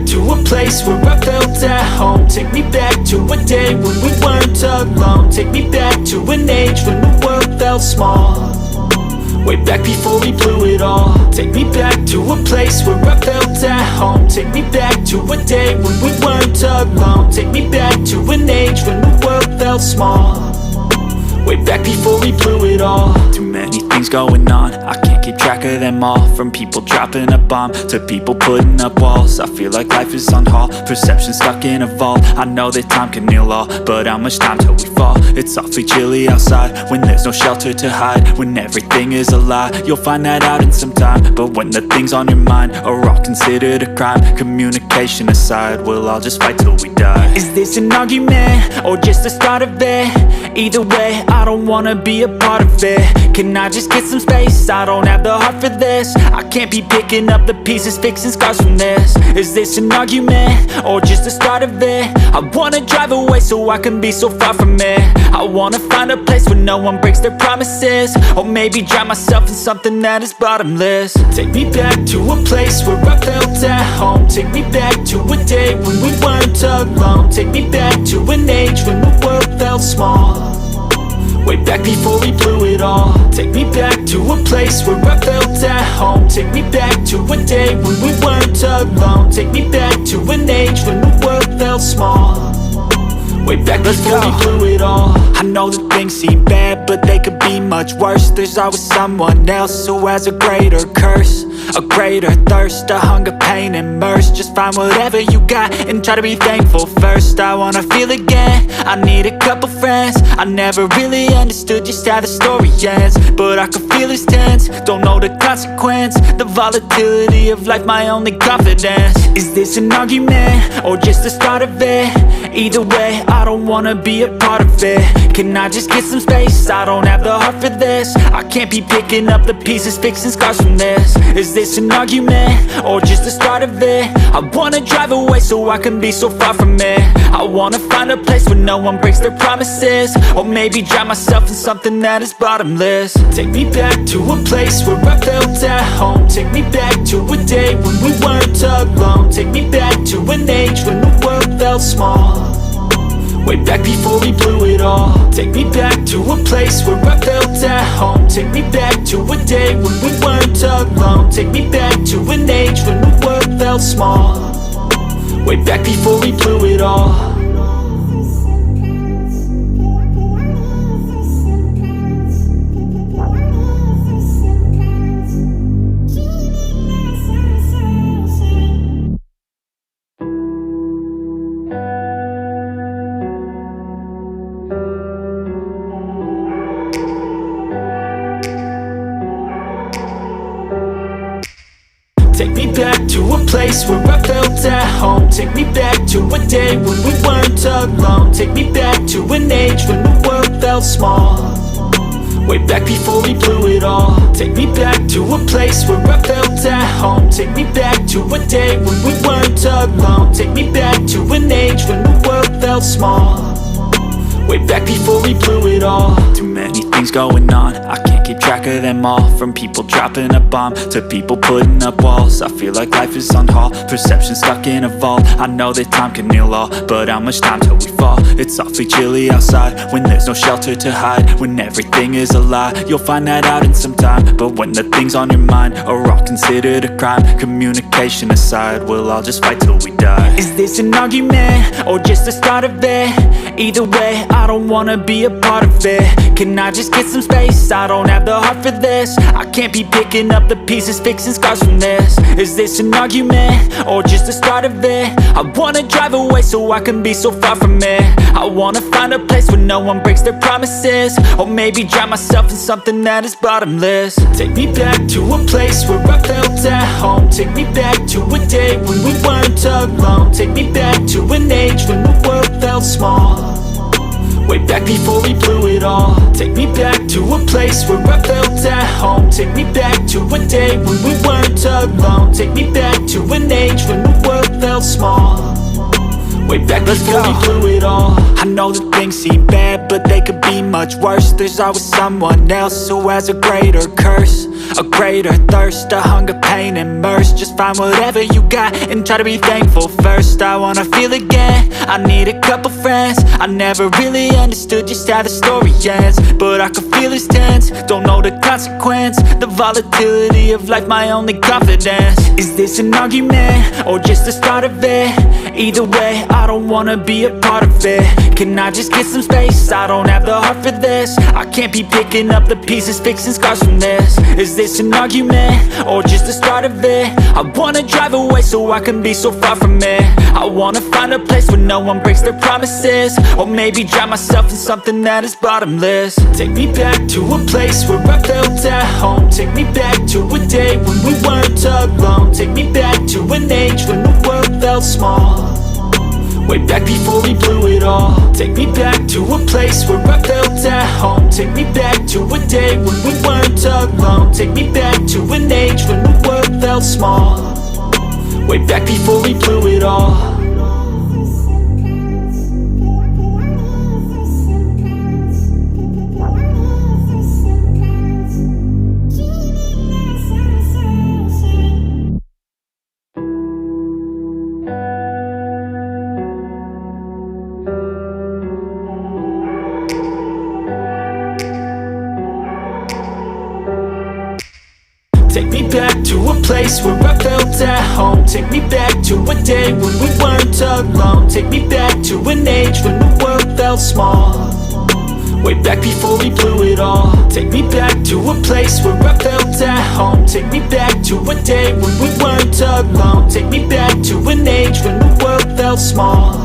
back to a place where I felt at home. Take me back to a day when we weren't alone. Take me back to an age when the world felt small, way back before we blew it all. Take me back to a place where I felt at home. Take me back to a day when we weren't alone. Take me back to an age when the world felt small, way back before we blew it all. Too many things going on, I can't keep track of them all. From people dropping a bomb to people putting up walls. I feel like life is on hold, perception stuck in a vault. I know that time can heal all, but how much time till we fall? It's awfully chilly outside when there's no shelter to hide. When everything is a lie, you'll find that out in some time. But when the things on your mind are all considered a crime, communication aside, we'll all just fight till we die. Is this an argument or just the start of it? Either way, I don't wanna be a part of it. Can I just get some space? I don't have the heart for this. I can't be picking up the pieces, fixing scars from this. Is this an argument or just the start of it? I wanna drive away so I can be so far from it. I wanna find a place where no one breaks their promises, or maybe drown myself in something that is bottomless. Take me back to a place where I felt at home. Take me back to a day when we weren't alone. Take me back to an age when the world felt small, way back before we blew it all. Take me back to a place where I felt at home. Take me back to a day when we weren't alone. Take me back to an age when the world felt small, way back before we blew it all. I know that things seem bad, but they could be much worse. There's always someone else who has a greater curse, a greater thirst, a hunger, pain, and mercy. Just find whatever you got and try to be thankful first. I wanna feel again, I need a couple friends. I never really understood just how the story ends, but I can feel it's tense, don't know the consequence. The volatility of life, my only confidence. Is this an argument or just the start of it? Either way, I don't wanna be a part of it. Can I just get some space? I don't have the heart for this. I can't be picking up the pieces, fixing scars from this. Is this an argument or just the start of it? I wanna drive away so I can be so far from it. I wanna find a place where no one breaks their promises, or maybe drown myself in something that is bottomless. Take me back to a place where I felt at home. Take me back to a day when we weren't alone. Take me back to an age when the world felt small, way back before we blew it all. Take me back to a place where I felt at home. Take me back to a day when we weren't alone. Take me back to an age when the world felt small, way back before we blew it all. Take me back to a place where I felt at home. Take me back to a day when we weren't alone. Take me back to an age when the world felt small, way back before we blew it all. Take me back to a place where I felt at home. Take me back to a day when we weren't alone. Take me back to an age when the world felt small, way back before we blew it all. Too many things going on, I can't keep track of them all. From people dropping a bomb to people putting up walls. I feel like life is on hold, perception stuck in a vault. I know that time can heal all, but how much time till we fall? It's awfully chilly outside when there's no shelter to hide. When everything is a lie, you'll find that out in some time. But when the things on your mind are all considered a crime, communication aside, we'll all just fight till we die. Is this an argument or just the start of it? Either way, I don't wanna be a part of it. Can I just get some space? I don't have the heart for this. I can't be picking up the pieces, fixing scars from this. Is this an argument or just the start of it? I wanna drive away so I can be so far from it. I wanna find a place where no one breaks their promises, or maybe drown myself in something that is bottomless. Take me back to a place where I felt at home. Take me back to a day when we weren't alone. Take me back to an age when the world felt small, way back before we blew it all. Take me back to a place where I felt at home. Take me back to a day when we weren't alone. Take me back to an age when the world felt small, way back before we blew it all. I know that things seem bad, but they could be much worse. There's always someone else who has a greater curse, a greater thirst, a hunger, pain, and mercy. Just find whatever you got and try to be thankful first. I wanna feel again, I need a couple friends. I never really understood just how the story ends, but I can feel it's tense, don't know the consequence. The volatility of life, my only confidence. Is this an argument, or just the start of it? Either way, I don't wanna be a part of it. Can I just get some space? I don't have the heart for this. I can't be picking up the pieces, fixing scars from this. Is this an argument, or just the start of it? I wanna drive away so I can be so far from it. I wanna find a place where no one breaks their promises, or maybe drown myself in something that is bottomless. Take me back to a place where I felt at home. Take me back to a day when we weren't alone. Take me back to an age when the world felt small, way back before we blew it all. Take me back to a place where I felt at home. Take me back to a day when we weren't alone. Take me back to an age when the world felt small, way back before we blew it all. Take me back to a place where I felt at home. Take me back to a day when we weren't alone. Take me back to an age when the world felt small, way back before we blew it all. Take me back to a place where I felt at home. Take me back to a day when we weren't alone. Take me back to an age when the world felt small,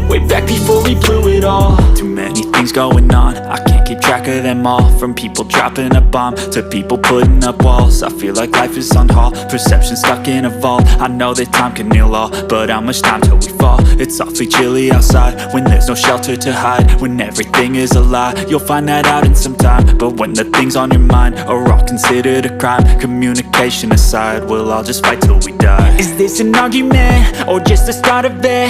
way back before we blew it all. Too many things going on, I can't keep track of them all. From people dropping a bomb to people putting up walls. I feel like life is on hold, perception stuck in a vault. I know that time can heal all, but how much time till we fall? It's awfully chilly outside when there's no shelter to hide. When everything is a lie, you'll find that out in some time. But when the things on your mind are all considered a crime, communication aside, we'll all just fight till we die. Is this an argument, or just the start of it?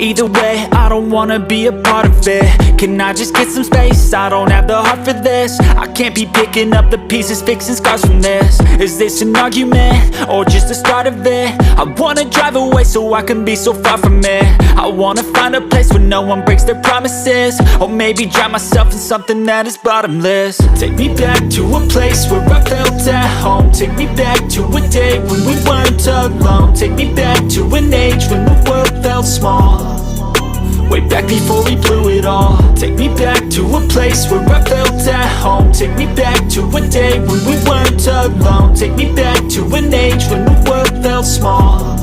Either way, I don't wanna be a part of it. Can I just get some space? I don't have the heart for this. I can't be picking up the pieces, fixing scars from this. Is this an argument, or just the start of it? I wanna drive away so I can be so far from it. I wanna find a place where no one breaks their promises, or maybe drown myself in something that is bottomless. Take me back to a place where I felt at home. Take me back to a day when we weren't alone. Take me back to an age when the world felt small, way back before we blew it all. Take me back to a place where I felt at home. Take me back to a day when we weren't alone. Take me back to an age when the world felt small,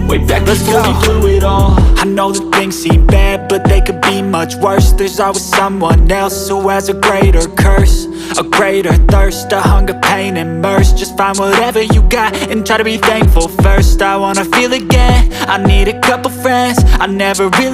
way back before we blew it all. I know that things seem bad, but they could be much worse. There's always someone else who has a greater curse, a greater thirst, a hunger, pain, and mercy. Just find whatever you got and try to be thankful first. I wanna feel again, I need a couple friends. I never really